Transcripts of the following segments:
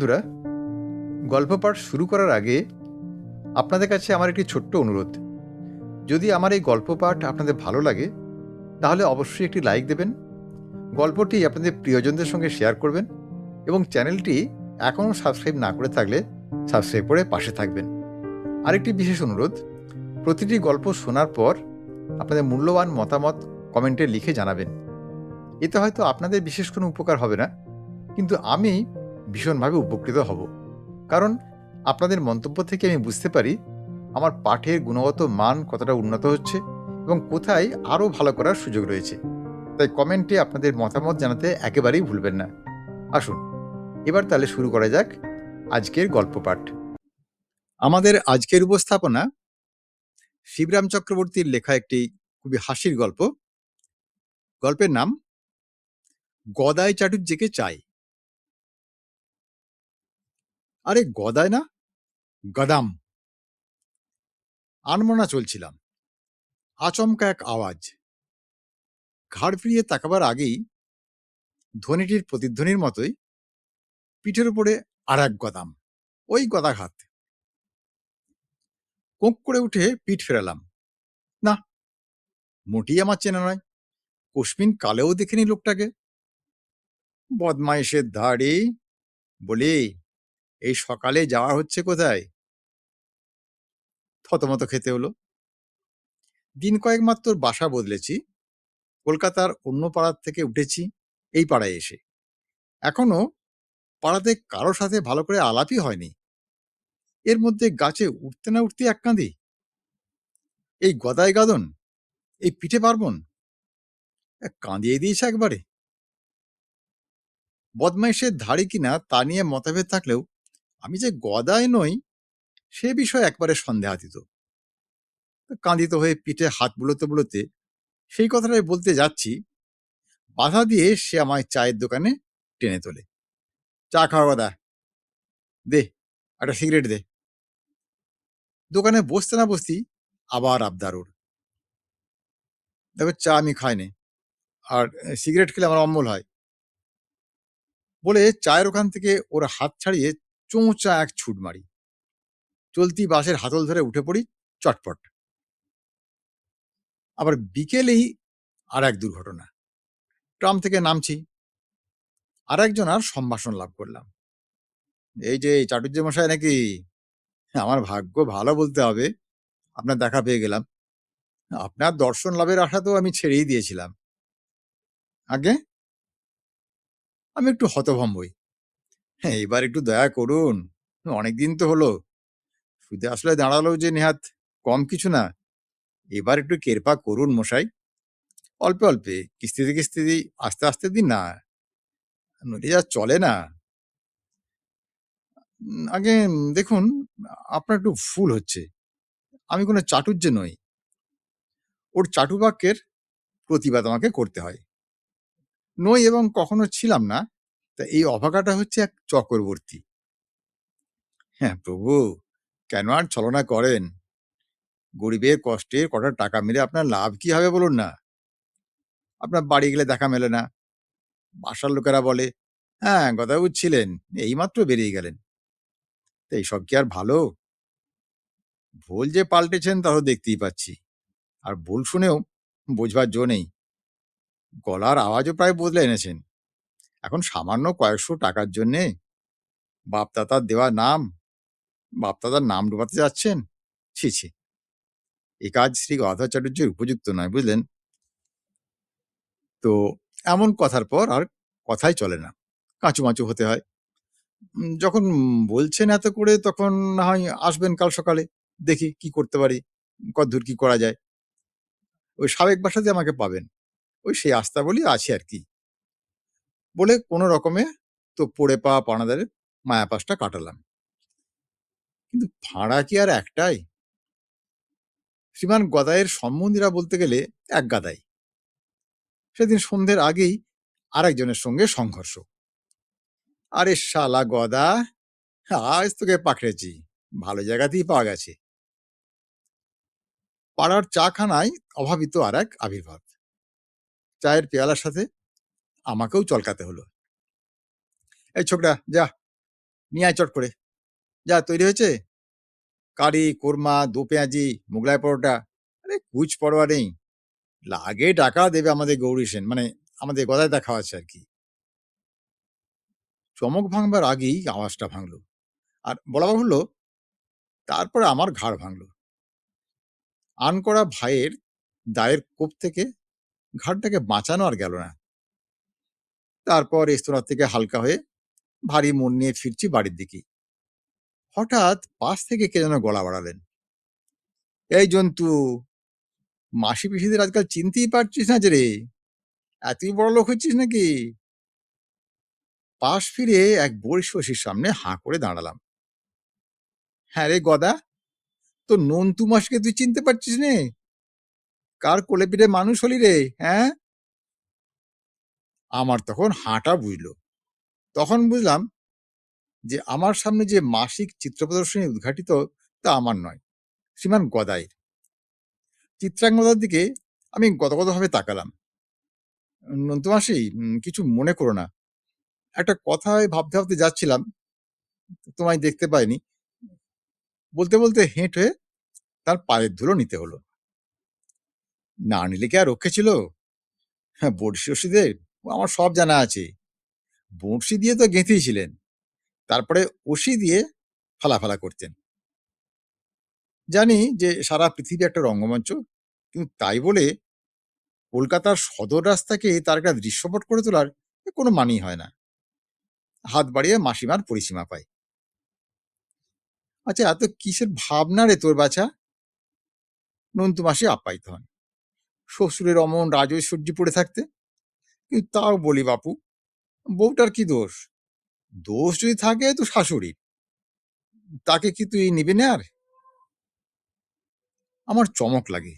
বন্ধুরা, গল্প পাঠ শুরু করার আগে আপনাদের কাছে আমার একটি ছোট্ট অনুরোধ। যদি আমার এই গল্প পাঠ আপনাদের ভালো লাগে, তাহলে অবশ্যই একটি লাইক দেবেন, গল্পটি আপনাদের প্রিয়জনদের সঙ্গে শেয়ার করবেন এবং চ্যানেলটি এখনও সাবস্ক্রাইব না করে থাকলে সাবস্ক্রাইব করে পাশে থাকবেন। আরেকটি বিশেষ অনুরোধ, প্রতিটি গল্প শোনার পর আপনাদের মূল্যবান মতামত কমেন্টে লিখে জানাবেন। এতে হয়তো আপনাদের বিশেষ কোনো উপকার হবে না, কিন্তু আমি ভীষণভাবে উপকৃত হব। কারণ আপনাদের মন্তব্য থেকে আমি বুঝতে পারি আমার পাঠের গুণগত মান কতটা উন্নত হচ্ছে এবং কোথায় আরও ভালো করার সুযোগ রয়েছে। তাই কমেন্টে আপনাদের মতামত জানাতে একেবারেই ভুলবেন না। আসুন এবার তাহলে শুরু করা যাক আজকের গল্প পাঠ। আমাদের আজকের উপস্থাপনা শিবরাম চক্রবর্তীর লেখা একটি খুবই হাসির গল্প। গল্পের নাম গদাই চাটুজ্জেকে চাই। আরে গদাই না, গদাম। আনমনা চলছিলাম, আচমকা এক আওয়াজ। ঘাড় ফিরিয়ে তাকাবার আগেই ধ্বনিটির প্রতিধ্বনির মতোই পিঠের উপরে আর এক গদাম, ওই গদাঘাত। কোঁক করে উঠে পিঠ ফেরালাম। না, মোটেই আমার চেনা নয়, কোশমিন কালেও দেখিনি লোকটাকে। বদমাইশের ধাড়ি, বলি এই সকালে যাওয়া হচ্ছে কোথায়? থতমত খেতে হলো। দিন কয়েক মাত্র বাসা বদলেছি, কলকাতার অন্য পাড়ার থেকে উঠেছি এই পাড়ায় এসে। এখনো পাড়াতে কারোর সাথে ভালো করে আলাপই হয়নি। এর মধ্যে গাছে উঠতে না উঠতে এক কাঁদি। এই গদাই গাদন, এই পিঠে পার্বণ কাঁদিয়ে দিয়েছে একবারে। বদমাইশের ধাড়ি কিনা তা নিয়ে মতভেদ থাকলেও আমি যে গদাই নই সে বিষয়ে একবারে সন্দেহাতীত। কাঁদিত হয়ে পিঠে হাত বুলোতে বুলোতে সেই কথাটাই বলতে যাচ্ছি, বাধা দিয়ে সে আমায় চায়ের দোকানে টেনে তোলে। চা খাওয়া গদা, দে একটা সিগারেট দে। দোকানে বসতে না বসতেই আবার আবদার ওর। দেখো, চা আমি খাই নে, আর সিগারেট খেলে আমার অম্বল হয় বলে চায়ের ওখান থেকে ওর হাত ছাড়িয়ে চোঁচা এক ছুট মারি। চলতি বাসের হাতল ধরে উঠে পড়ি চটপট। আবার বিকেলেই আর এক দুর্ঘটনা। ট্রাম থেকে নামছি, আর একজন আর সম্ভাষণ লাভ করলাম। এই যে চাটুর্য মশাই নাকি? আমার ভাগ্য ভালো বলতে হবে, আপনার দেখা পেয়ে গেলাম। আপনার দর্শন লাভের আশা তো আমি ছেড়েই দিয়েছিলাম। আগে আমি একটু হতভম্বই। হ্যাঁ, এবার একটু দয়া করুন, অনেকদিন তো হলো। সুদে আসলে দাঁড়ালো যে নেহাত কম কিছু না। এবার একটু কেরপা করুন মশাই। অল্পে অল্পে, কিস্তিতে কিস্তিতে, আস্তে আস্তে দিন না, নইলে যা চলে না। আগে দেখুন, আপনার একটু ভুল হচ্ছে। আমি কোনো চাটুজ্জে নই। ওর চাটুবাক্যের প্রতিবাদ আমাকে করতে হয়। নই এবং কখনো ছিলাম না। তা এই অভাগাটা হচ্ছে এক চক্রবর্তী। হ্যাঁ প্রভু, কেন আর ছলনা করেন? গরিবের কষ্টে কটা টাকা মেরে আপনার লাভ কি হবে বলুন না? আপনার বাড়ি গেলে দেখা মেলে না। বাসার লোকেরা বলে, হ্যাঁ গদাবাবু ছিলেন, এইমাত্র বেরিয়ে গেলেন। তো এইসব কি আর ভালো? ভুল যে পাল্টেছেন তা তো দেখতেই পাচ্ছি, আর ভুল শুনেও বোঝবার জো নেই। গলার আওয়াজও প্রায় বদলে এনেছেন। এখন সামান্য কয়েকশো টাকার জন্যে বাপদাদার দেওয়া নাম, বাপদাদার নাম ডুবাতে যাচ্ছেন? ছি ছি, এ কাজ শ্রী গদাধর চাটুর্যের উপযুক্ত নয়, বুঝলেন? তো এমন কথার পর আর কথাই চলে না, কাঁচুমাচু হতে হয়। যখন বলছেন এত করে, তখন না হয় আসবেন কাল সকালে, দেখি কি করতে পারি, কতদূর কি করা যায়। ওই সাবেক বাসাতে আমাকে পাবেন, ওই সেই আস্থা বলি আছি আর কি। বলে কোনো রকমে তো পড়ে পাওয়া পানাদারের মায়াপাশটা কাটালাম। কিন্তু ভাড়া কি আর একটাই? শ্রীমান গদাইয়ের সম্বন্ধীরা বলতে গেলে এক গাদাই। সেদিন সন্ধ্যের আগেই আরেকজনের সঙ্গে সংঘর্ষ। আরে শালা গদা, আজ তোকে পাকড়েছি, ভালো জায়গাতেই পাওয়া গেছে। পাড়ার চাখানায় অভাবিত আর এক আবির্ভাব। চায়ের পেয়ালার সাথে আমাকেও চলকাতে হলো। এই ছোকরা যা, নিয়ে আয় চট করে। যা তৈরি হয়েছে? কারি, কোরমা, দো পেঁয়াজি, মোগলাই পরোটা। আরে কুছ পরোয়া নেই। লাগে টাকা দেবে আমাদের গৌরী সেন। মানে আমাদের গদাইদা খাওয়াচ্ছে আরকি। চমক ভাঙবার আগেই আওয়াজটা ভাঙল। আর বলা বাহুল্য তারপরে আমার ঘাড় ভাঙল। আনকরা ভাইয়ের দায়ের কোপ থেকে ঘাড়টাকে বাঁচানো আর গেল না। তারপর রেস্তোরাঁ থেকে হালকা হয়ে ভারী মন নিয়ে ফিরছি বাড়ির দিকে। হঠাৎ পাশ থেকে কে যেন গলা বাড়ালেন। "এই জন্তু, মাসি পিসিদের আজকাল চিনতেই পারছিস না যে রে? এতই বড়লোক হচ্ছিস নাকি?" পাশ ফিরে এক বড়শির সামনে হাঁ করে দাঁড়ালাম। "হ্যাঁ রে গদা, তোর নন্টু মাসিকে তুই চিনতে পারছিস নে? কার কোলে পিঠে মানুষ হলি রে, হ্যাঁ?" আমার তখন হাঁটা বুঝল। তখন বুঝলাম যে আমার সামনে যে মাসিক চিত্র প্রদর্শনী উদ্ঘাটিত তা আমার নয়, শ্রীমান গদাইয়ের। চিত্রাঙ্গদার দিকে আমি গদগদভাবে তাকালাম। "নন্তু মাসি, কিছু মনে করো না। একটা কথায় ভাবতে, ভাবতে যাচ্ছিলাম, তোমায় দেখতে পাইনি।" বলতে, বলতে হেঁট হয়ে তার পায়ের ধুলো নিতে হলো। না নিলে কি আর রক্ষে ছিল? হ্যাঁ, বড়শি-টড়শিদের আমার সব জানা আছে। বড়শি দিয়ে তো গেঁথেই ছিলেন। তারপরে অসি দিয়ে ফালা করতেন। জানি যে সারা পৃথিবী একটা রঙ্গমঞ্চ, কিন্তু তাই বলে কলকাতার সদর রাস্তাকে তার একটা দৃশ্যপট করে তোলার কোনো মানেই হয় না। হাত বাড়িয়ে মাসিমার পরিসীমা পাই। "আচ্ছা, এত কিসের ভাবনা রে তোর বাছা?" নন্তু মাসি আপ্যায়িত হন। শ্বশুরের অমন রাজৈশ্বর্যে পড়ে থাকতে। কিন্তু তাও বলি বাপু, বউটার কি দোষ? দোষ যদি থাকে তো শাশুড়ির। তাকে কি তুই নিবি না আর? আমার চমক লাগে।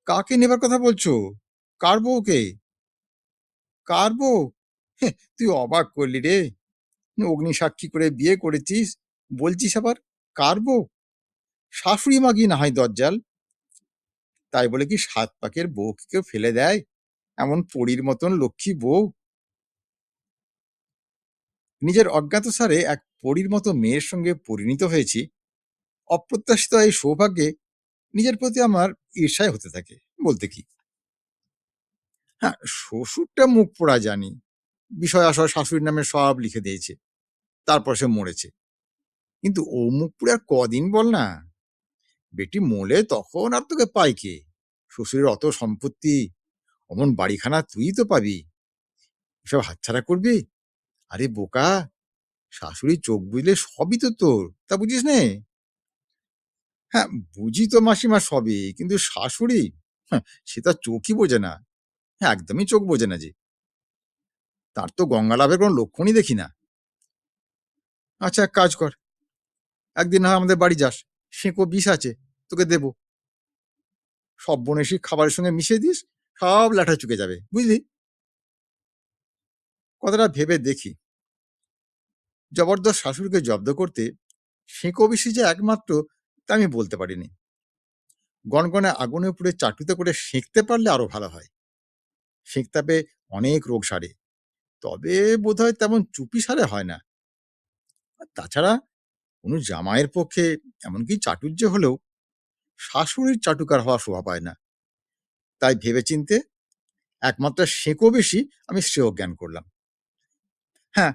কাকে নেবার কথা বলছো? কার বউকে? কার বউ? হেহ, তুই অবাক করলি রে। অগ্নিসাক্ষী করে বিয়ে করেছিস, বলছিস আবার কার বউ? শাশুড়ি মা কি না হয় দজ্জাল। তাই বলে কি ৭ পাকের বউকে কেউ ফেলে দেয়? এমন পরীর মতন লক্ষ্মী বউ। নিজের অজ্ঞাতসারে এক পরীর মতো মেয়ের সঙ্গে পরিণত হয়েছি। অপ্রত্যাশিত এই সৌভাগ্যে নিজের প্রতি আমার ঈর্ষাই হতে থাকে, বলতে কি। হ্যাঁ, শ্বশুরটা মুখ পোড়া জানি। বিষয় আশয় শাশুড়ির নামে সব লিখে দিয়েছে। তারপর সে মরেছে। কিন্তু ও মুখ পুড়ে আর কদিন বল না? বেটি মরলে তখন আর তোকে পায় কে? শ্বশুরের অত সম্পত্তি, অমন বাড়িখানা তুই তো পাবি। এসব হাতছাড়া করবি? আরে বোকা, শাশুড়ির চোখ বুঝলে সবই তো তোর, তা বুঝিস নে? হ্যাঁ, বুঝি তো মাসিমা সবই, কিন্তু শাশুড়ি, হ্যাঁ, সে তার চোখই বোঝে না। হ্যাঁ, একদমই চোখ বোঝে না যে। তার তো গঙ্গা লাভের কোনো লক্ষণই দেখি না। আচ্ছা, এক কাজ কর, একদিন না হয় আমাদের বাড়ি যাস। সেঁকো বিষ আছে, তোকে দেবো। সব বনেশি খাবারের সঙ্গে মিশিয়ে দিস, সব ল্যাঠা চুকে যাবে, বুঝলি? কথাটা ভেবে দেখি। জবরদস্ত শাশুড়িকে জব্দ করতে সেঁকো বিষই যে একমাত্র তা আমি বলতে পারিনি। গনগনে আগুনে পুড়ে চাটুতে করে সেঁকতে পারলে আরো ভালো হয়। সেঁকতাপে অনেক রোগ সারে, তবে বোধহয় তেমন চুপিসারে হয় না। আর তাছাড়া কোনো জামাইয়ের পক্ষে এমনকি চাটুর্যে হলেও শাশুড়ির চাটুকার হওয়া শোভা পায় না। তাই ভেবেচিন্তে একমাত্র সেঁকো বেশি আমি শ্রেয় জ্ঞান করলাম। হ্যাঁ,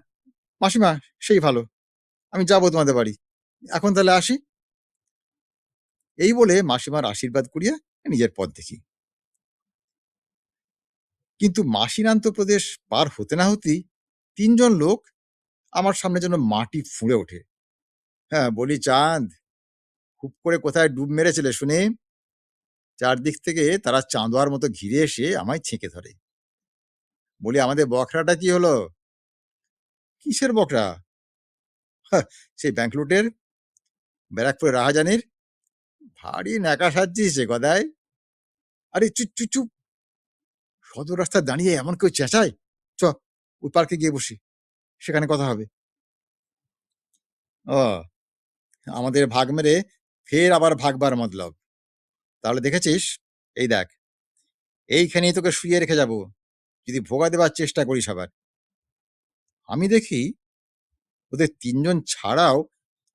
মাসিমা, সেই ভালো। আমি যাবো তোমাদের বাড়ি। এখন তাহলে আসি। এই বলে মাসিমার আশীর্বাদ করিয়া নিজের পথ দেখি। কিন্তু মাসির আন্তঃপ্রদেশ পার হতে না হতেই ৩ জন লোক আমার সামনে যেন মাটি ফুঁড়ে ওঠে। হ্যাঁ, বলি, চাঁদ, হুপ করে কোথায় ডুব মেরেছিলে শুনি? চারদিক থেকে তারা চাঁদোয়ার মতো ঘিরে এসে আমায় ছেঁকে ধরে। বলি, আমাদের বখরাটা কি হলো? কিসের বখরা? হাহ, সেই ব্যাংক লুটের, ব্যারাকপুরের রাহাজানির। ভারী ন্যাকা সাজছিস রে গদাই। আরে চুপ চুপ চুপ! সদর রাস্তায় দাঁড়িয়ে এমন কেউ চেঁচায়? চ, ওই পার্কে গিয়ে বসি, সেখানে কথা হবে। ও, আমাদের ভাগ মেরে ফের আবার ভাগবার মতলব। তাহলে দেখেছিস, এই দেখ, এইখানেই তোকে শুইয়ে রেখে যাব, যদি ভোগা দেবার চেষ্টা করিস আবার। আমি দেখি ওদের ৩ জন ছাড়াও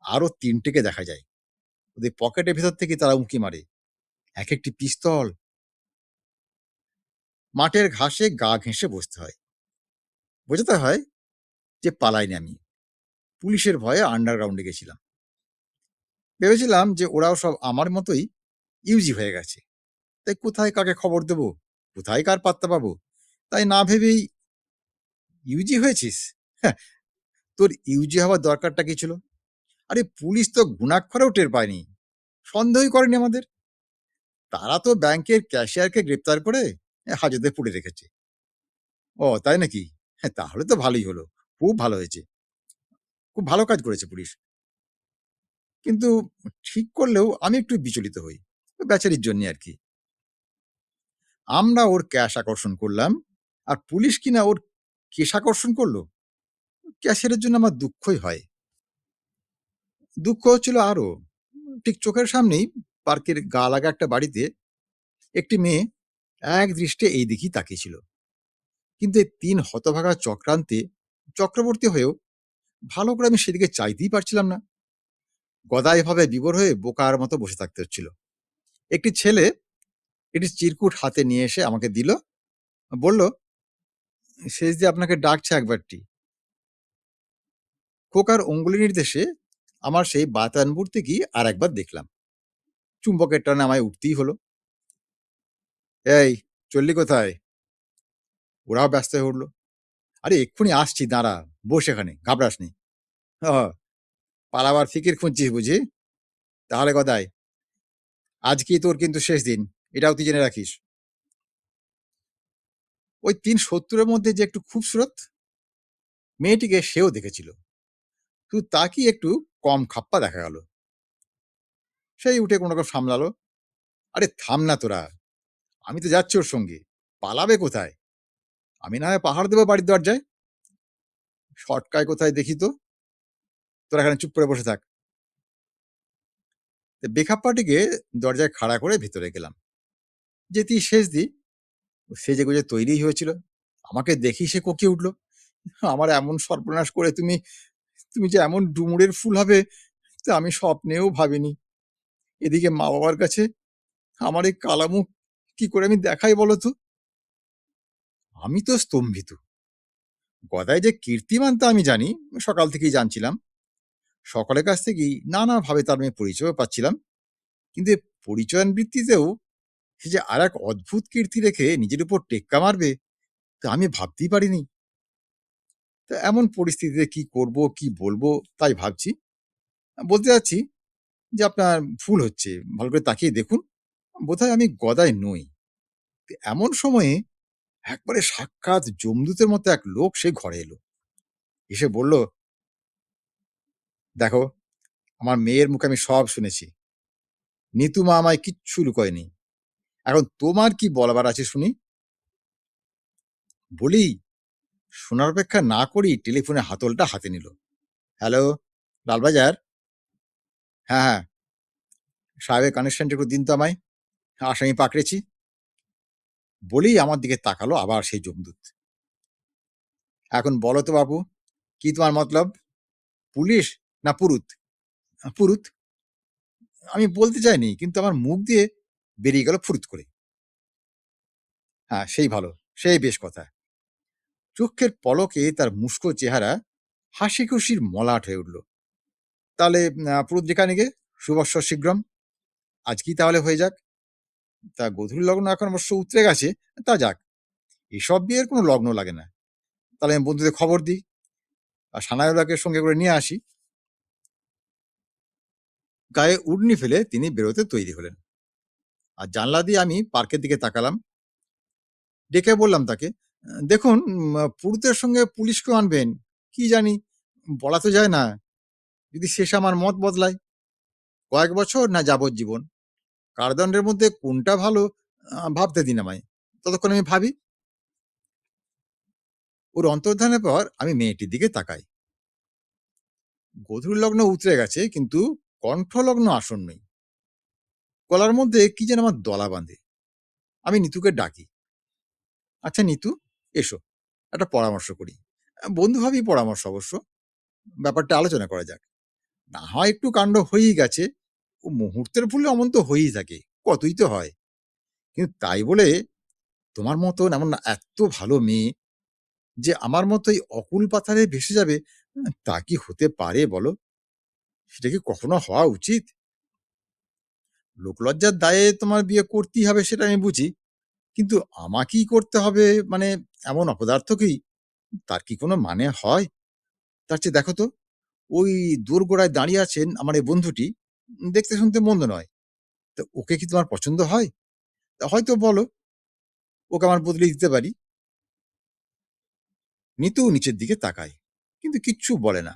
আরো ৩ টেকে দেখা যায়। ওদের পকেটের ভেতর থেকে তারা উঁকি মারে। একেকটি পিস্তল। মাঠের ঘাসে গা ঘেঁষে বসতে হয়। বোঝাতে হয় যে পালাইনি আমি। পুলিশের ভয়ে আন্ডারগ্রাউন্ডে গেছিলাম। ভেবেছিলাম যে ওরাও সব আমার মতোই ইউজি হয়ে গেছে। তাই কোথায় কাকে খবর দেব? কোথায় কার পাত্তা পাবো? তাই না ভেবেই ইউজি হয়েছিস? হ্যাঁ, তোর ইউজি হওয়ার দরকারটা কি ছিল? আরে পুলিশ তো ঘুণাক্ষরেও টের পায়নি। সন্দেহই করেনি আমাদের। তারা তো ব্যাংকের ক্যাশিয়ারকে গ্রেপ্তার করে হাজতে পুড়ে রেখেছে। ও তাই নাকি? হ্যাঁ, তাহলে তো ভালোই হলো। খুব ভালো হয়েছে। খুব ভালো কাজ করেছে পুলিশ। কিন্তু ঠিক করলেও আমি একটু বিচলিত হই। বেচারির জন্যে আরকি। আমরা ওর ক্যাশ আকর্ষণ করলাম, আর পুলিশ কিনা ওর কেস আকর্ষণ করলো। ক্যাশিয়ারের জন্য আমার দুঃখই হয়। দুঃখ হচ্ছিল আরো। ঠিক চোখের সামনেই পার্কের গা লাগা একটা বাড়িতে একটি মেয়ে একদৃষ্টে এই দিকেই তাকিয়েছিল। কিন্তু এই ৩ হতভাগা চক্রান্তে চক্রবর্তী হয়েও ভালো করে আমি সেদিকে চাইতেই পারছিলাম না। গদা এভাবে বিভোর হয়ে বোকার মতো বসে থাকতে হচ্ছিল। একটি ছেলে একটি চিরকুট হাতে নিয়ে এসে আমাকে দিল। বলল, "শেষ দিয়ে আপনাকে ডাকছে একবারটি।" খোকার অঙ্গুলি নির্দেশে আমার সেই বাতায়ন মূর্তিকেই আরেকবার দেখলাম। চুম্বকের টানে আমায় উঠতেই হলো। "এই, চললি কোথায়?" ওরাও ব্যস্ত হয়ে উঠল। "আরে এক্ষুনি আসছি, দাঁড়া, বস এখানে, ঘাবড়াস নি।" "ও, পালাবার ফিকির খুঁজছিস বুঝি? তাহলে গদাই, আজকেই তোর কিন্তু শেষ দিন, এটাও তুই জেনে রাখিস।" ওই ৩ শত্রুর মধ্যে যে একটু খুবসুরত মেয়েটিকে সেও দেখেছিল, শুধু তাকেই একটু কম খাপ্পা দেখা গেল। সেই উঠে কোনো রকম সামলালো। "আরে থাম না তোরা, আমি তো যাচ্ছি ওর সঙ্গে। পালাবে কোথায়? আমি না হয় পাহাড় দেবো বাড়ির দরজায়। সটকায় কোথায় দেখি তো। তোরা এখানে চুপ করে বসে থাক।" বেখাপ্পাটিকে দরজায় খাড়া করে ভেতরে গেলাম। যেতেই শেষ দি সেজে গুজে তৈরি হয়েছিল। আমাকে দেখেই সে কোকিয়ে উঠল, "আমার এমন সর্বনাশ করে তুমি তুমি যে এমন ডুমুরের ফুল হবে তা আমি স্বপ্নেও ভাবিনি। এদিকে মা বাবার কাছে আমার এই কালা মুখ কি করে আমি দেখাই বলো তো?" আমি তো স্তম্ভিত। গদাই যে কীর্তিমান তা আমি জানি, সকাল থেকেই জানছিলাম। সকলের কাছ থেকেই নানাভাবে তার আমি পরিচয়ও পাচ্ছিলাম। কিন্তু এ পরিচয়ন বৃত্তিতেও সে যে আরেক অদ্ভুত কীর্তি রেখে নিজের উপর টেক্কা মারবে তা আমি ভাবতেই পারিনি। তো এমন পরিস্থিতিতে কি করব, কি বলবো তাই ভাবছি। বলতে যাচ্ছি যে, "আপনার ভুল হচ্ছে। ভালো করে তাকিয়ে দেখুন। বোধহয় আমি গদাই নই।" এমন সময়ে একবারে সাক্ষাৎ যমদূতের মতো এক লোক সে ঘরে এলো। এসে বলল, "দেখো, আমার মেয়ের মুখে আমি সব শুনেছি। নিতু মা আমায় কিচ্ছু লুকোয়নি। এখন তোমার কি বলবার আছে শুনি?" বলি শোনার অপেক্ষা না করেই টেলিফোনে হাতলটা হাতে নিল। "হ্যালো, লালবাজার? হ্যাঁ, হ্যাঁ, সাহেবের কানেকশনটা একটু দিন তো আমায়। আসামি পাকড়েছি।" বলেই আমার দিকে তাকালো আবার সেই যমদূত। "এখন বলো তো বাবু, কি তোমার মতলব? পুলিশ না পুরুত?" "পুরুত।" আমি বলতে চাইনি, কিন্তু আমার মুখ দিয়ে বেরিয়ে গেল ফুরুত করে। "হ্যাঁ, সেই ভালো, সেই বেশ কথা।" চোখের পলকে তার মুষ্ক চেহারা হাসি খুশির মলাট হয়ে উঠল। "তাহলে পুরুত যেখানে শুভস্য শীঘ্রম। আজকেই তাহলে হয়ে যাক। তা গোধূলি লগ্ন এখন অবশ্য উতরে গেছে, তা যাক। এসব বিয়ের কোনো লগ্ন লাগে না। তাহলে আমি বন্ধুদের খবর দিই, আর সানাইওয়ালাকে সঙ্গে করে নিয়ে আসি।" গায়ে উড়নি ফেলে তিনি বেরোতে তৈরি হলেন। আর জানলা দিয়ে আমি পার্কের দিকে তাকালাম। ডেকে বললাম তাকে, "দেখুন, পুরুতের সঙ্গে পুলিশকেও আনবেন। কি জানি, বলা তো যায় না। যদি শেষে আমার মত বদলায়। কয়েক বছর না যাবজ্জীবন। কারাদণ্ডের মধ্যে কোনটা ভালো ভাবতে দিন আমায়। ততক্ষণ আমি ভাবি।" ওর অন্তর্ধানের পর আমি মেয়েটির দিকে তাকাই। গোধূলি লগ্ন উতরে গেছে, কিন্তু কণ্ঠলগ্ন আসন্নই। গলার মধ্যে কি যেন আমার দলা বাঁধে। আমি নিতুকে ডাকি, "আচ্ছা নিতু, এসো, একটা পরামর্শ করি।" বন্ধু ভাবেই পরামর্শ অবশ্য। ব্যাপারটা আলোচনা করা যাক। না হয় একটু কাণ্ড হয়েই গেছে, ও মুহূর্তের ভুলে অমন তো হয়েই থাকে, কতই তো হয়। কিন্তু তাই বলে তোমার মতন এমন এত ভালো মেয়ে যে আমার মতোই অকুল পাথারে ভেসে যাবে, তা কি হতে পারে বলো? সেটা কি কখনো হওয়া উচিত? লোকলজ্জার দায়ে তোমার বিয়ে করতেই হবে সেটা আমি বুঝি। কিন্তু আমাকেই করতে হবে, মানে এমন অপদার্থকেই, তার কি কোনো মানে হয়? তার চেয়ে দেখো তো, ওই দোরগোড়ায় দাঁড়িয়ে আছেন আমার এই বন্ধুটি, দেখতে শুনতে মন্দ নয়। তো ওকে কি তোমার পছন্দ হয়? তা হয়তো বলো, ওকে আমার বদলে দিতে পারি। নিতু নিচের দিকে তাকায়, কিন্তু কিচ্ছু বলে না।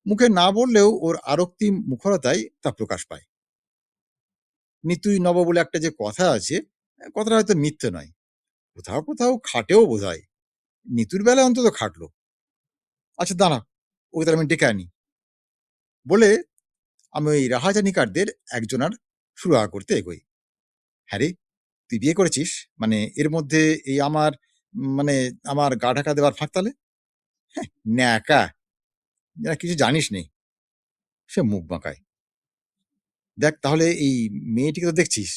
মুখে না বললেও ওর আরক্তি মুখরতায় তা প্রকাশ পায়। নিতুই নব বলে একটা যে কথা আছে, কথাটা হয়তো মিথ্যে নয়। কোথাও কোথাও খাটেও বোধহয়। নিতুর বেলায় অন্তত খাটলো। আচ্ছা দাঁড়া, ওকে তাহলে আমি ডেকে আনি। বলে আমি ওই রাহাজানিকারদের একজনার সুরাহা করতে এগোই। হ্যাঁ রে, তুই বিয়ে করেছিস? মানে এর মধ্যে এই আমার মানে আমার গা ঢাকা দেওয়ার ফাঁক তালে? হ্যাঁ, ন্যাকা, যারা কিছু জানিস নে। সে মুখ বাঁকায়। দেখ তাহলে এই মেয়েটিকে তো দেখছিস,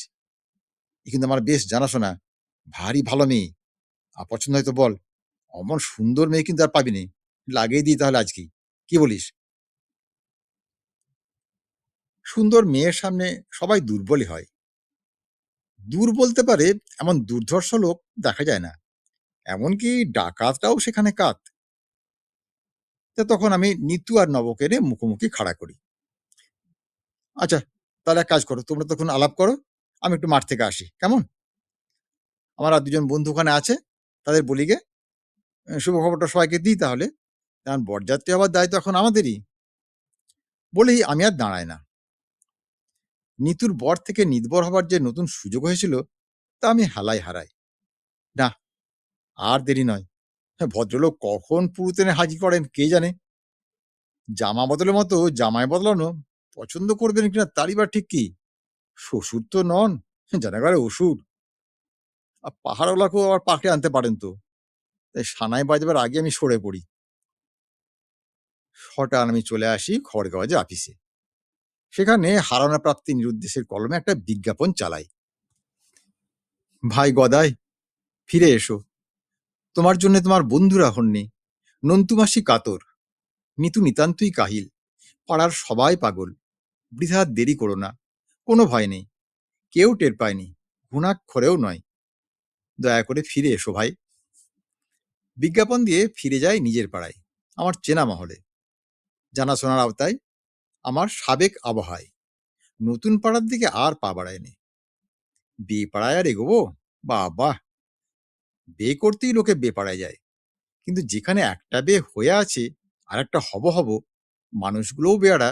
এ কিন্তু আমার বেশ জানাশোনা, ভারী ভালো মেয়ে। পছন্দ হয় তো বল। অমন সুন্দর মেয়ে কিন্তু আর পাবি নে। লাগিয়ে দিই তাহলে আজকেই। কি বলিস? সুন্দর মেয়ের সামনে সবাই দুর্বলই হয়। দূর বলতে পারে এমন দুর্ধর্ষ লোক দেখা যায় না। এমনকি ডাকাতরাও সেখানে কাত। তা তখন আমি নিতু আর নবকে এনে মুখোমুখি খাড়া করি। আচ্ছা, তাহলে এক কাজ করো, তোমরা তখন আলাপ করো, আমি একটু মাঠ থেকে আসি, কেমন? আমার আর দুজন বন্ধু ওখানে আছে, তাদের বলি গে, শুভ খবরটা সবাইকে দিই তাহলে। কারণ বরযাত্রী হবার দায়িত্ব এখন আমাদেরই। বলেই আমি আর দাঁড়াই না। নিতুর বর থেকে নির্ভর হবার যে নতুন সুযোগ হয়েছিল, তা আমি হালাই হারাই। না, আর দেরি নয়। ভদ্রলোক কখন পুরুতেনে হাজির করেন কে জানে। জামা বদলের মতো জামাই বদলানো পছন্দ করবেন কিনা তারই বা ঠিক কি? শ্বশুর তো নন, জানাগারে অসুর। আর পাহাড়ওয়ালাকেও আবার পাকড়ে আনতে পারেন তো। তাই সানাই বাজবার আগে আমি সরে পড়ি। হঠাৎ আমি চলে আসি খবরের কাগজে আপিসে। সেখানে হারানো প্রাপ্তি নিরুদ্দেশের কলমে একটা বিজ্ঞাপন চালাই। ভাই গদাই, ফিরে এসো। তোমার জন্য তোমার বন্ধুরা হননি। নন্তুমাসি কাতর, নিতু নিতান্তই কাহিল। পাড়ার সবাই পাগল। বৃথা দেরি করো না। কোনো ভয় নেই। কেউ টের পায়নি। ঘুণাক্ষরেও নয়। দয়া করে ফিরে এসো ভাই। বিজ্ঞাপন দিয়ে ফিরে যায় নিজের পাড়ায়, আমার চেনা মহলে, জানাশোনার আওতায়, আমার সাবেক আবহাওয়ায়। নতুন পাড়ার দিকে আর পা বাড়ায়নি। বিয়ে পাড়ায় আর এগোবো? বাবা, বিয়ে করতেই লোকে বেপাড়ায় যায়, কিন্তু যেখানে একটা বিয়ে হয়ে আছে আর একটা হব হব, মানুষগুলোও বেয়ারা,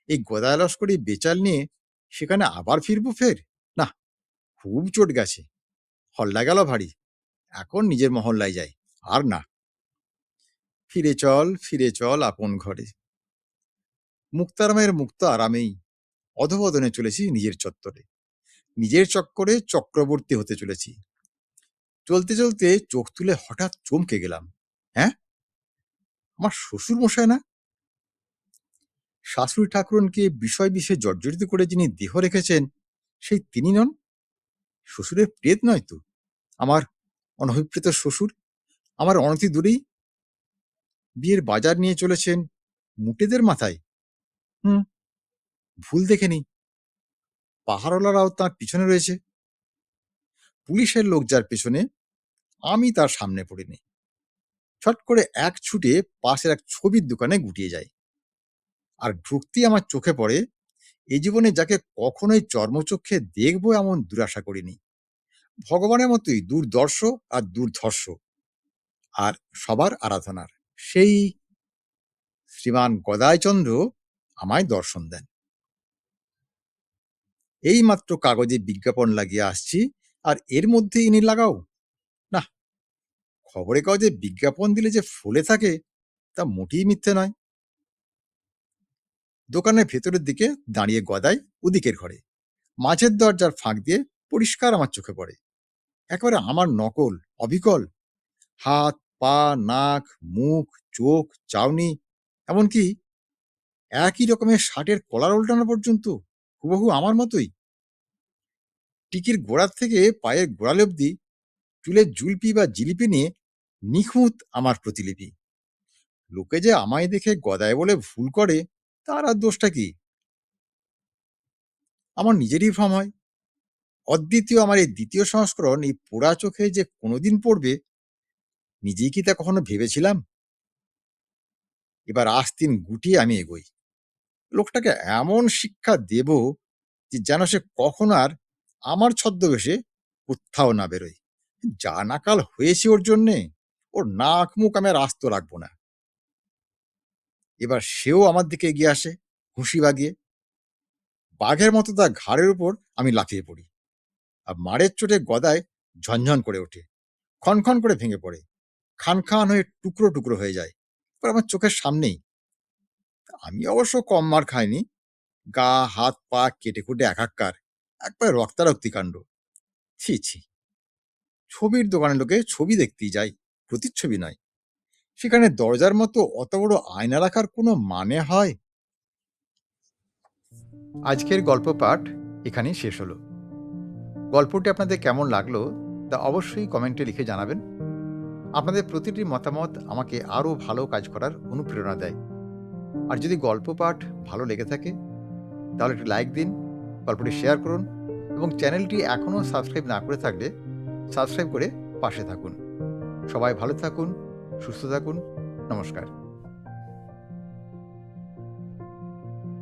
এই গদায় লস্করি বেচাল নিয়ে সেখানে আবার ফিরবো ফের? না, খুব চোট গেছে, হল্লা গেল ভারী। এখন নিজের মহল্লায় যাই। আর না, ফিরে চল আপন ঘরে। মুক্তারামের মুক্ত আরামেই অধবদনে চলেছি নিজের চত্বরে, নিজের চক্করে চক্রবর্তী হতে চলেছি। চলতে চলতে চোখ তুলে হঠাৎ চমকে গেলাম। হ্যাঁ, আমার শ্বশুর মশাই না? শাশুড়ি ঠাকুরনকে বিষয় বিষয়ে জর্জরিত করে যিনি দেহ রেখেছেন, সেই তিনি নন? শ্বশুরের প্রেত নয় তো? আমার অনভিপ্রেত শ্বশুর, আমার অনতি দূরেই বিয়ের বাজার নিয়ে চলেছেন মুটেদের মাথায়। হুম, ভুল দেখেনি। পাহাড়ওয়ালারাও তার পিছনে রয়েছে। পুলিশের লোক যার পেছনে, আমি তার সামনে পড়িনি। ছট করে এক ছুটে পাশের এক ছবির দোকানে গুটিয়ে যায়। আর ঢুকতেই আমার চোখে পড়ে এই জীবনে যাকে কখনোই চর্মচক্ষে দেখবো এমন দুরাশা করিনি। ভগবানের মতোই দুর্দর্শ আর দুর্ধর্ষ, আর সবার আরাধনার সেই শ্রীমান গদাইচন্দ্র আমায় দর্শন দেন। এইমাত্র কাগজে বিজ্ঞাপন লাগিয়ে আসছি, আর এর মধ্যে ইনি লাগাও? না, খবরের কাগজে বিজ্ঞাপন দিলে যে ফলে থাকে তা মোটেই মিথ্যে নয়। দোকানের ভেতরের দিকে দাঁড়িয়ে গদাই ওদিকের ঘরে, মাঝের দরজার ফাঁক দিয়ে পরিষ্কার আমার চোখে পড়ে। একেবারে আমার নকল, অবিকল। হাত, পা, নাক, মুখ, চোখ, চাউনি এমনকি একই রকমের শার্টের কলার উল্টানো পর্যন্ত হুবহু আমার মতোই। টিকির গোড়ার থেকে পায়ের গোড়ালি অব্দি চুলের জুলপি বা জিলিপি নিয়ে নিখুঁত আমার প্রতিলিপি। লোকে যে আমায় দেখে গদায় বলে ভুল করে, তার আর দোষটা কি? আমার নিজেরই ভ্রম হয়। অদ্বিতীয় আমার এই দ্বিতীয় সংস্করণ এই পোড়া চোখে যে কোনোদিন পড়বে, নিজেই কি তা কখনো ভেবেছিলাম? এবার আস্তিন গুটিয়ে আমি এগোই। লোকটাকে এমন শিক্ষা দেব যে যেন সে কখনো আর আমার ছদ্মবেশে কোথাও না বেরোয়। যা নাকাল হয়েছে ওর জন্যে, ওর নাক মুখ আমি আর আস্ত রাখবো না। এবার সেও আমার দিকে এগিয়ে আসে, হুঁশি বাগিয়ে। বাঘের মতো তার ঘাড়ের উপর আমি লাফিয়ে পড়ি। আর মারের চোটে গদায় ঝনঝন করে ওঠে, ক্ষণ করে ভেঙে পড়ে, খান হয়ে টুকরো টুকরো হয়ে যায়। এবার আমার চোখের সামনেই। আমি অবশ্য কম মার খাইনি। গা, হাত, পা কেটে কুটে একাক্কার, একবারে রক্তারক্তি কাণ্ড। ছি ছি! ছবির দোকানের লোকে ছবি দেখতেই যায়, প্রতিচ্ছবি নয়। সেখানে দরজার মতো অত বড় আয়না রাখার কোনো মানে হয়? আজকের গল্প পাঠ এখানেই শেষ হলো। গল্পটি আপনাদের কেমন লাগলো তা অবশ্যই কমেন্টে লিখে জানাবেন। আপনাদের প্রতিটি মতামত আমাকে আরও ভালো কাজ করার অনুপ্রেরণা দেয়। আর যদি গল্প পাঠ ভালো লেগে থাকে তাহলে একটি লাইক দিন, গল্পটি শেয়ার করুন এবং চ্যানেলটি এখনও সাবস্ক্রাইব না করে থাকলে সাবস্ক্রাইব করে পাশে থাকুন। সবাই ভালো থাকুন, সুস্থ থাকুন। নমস্কার।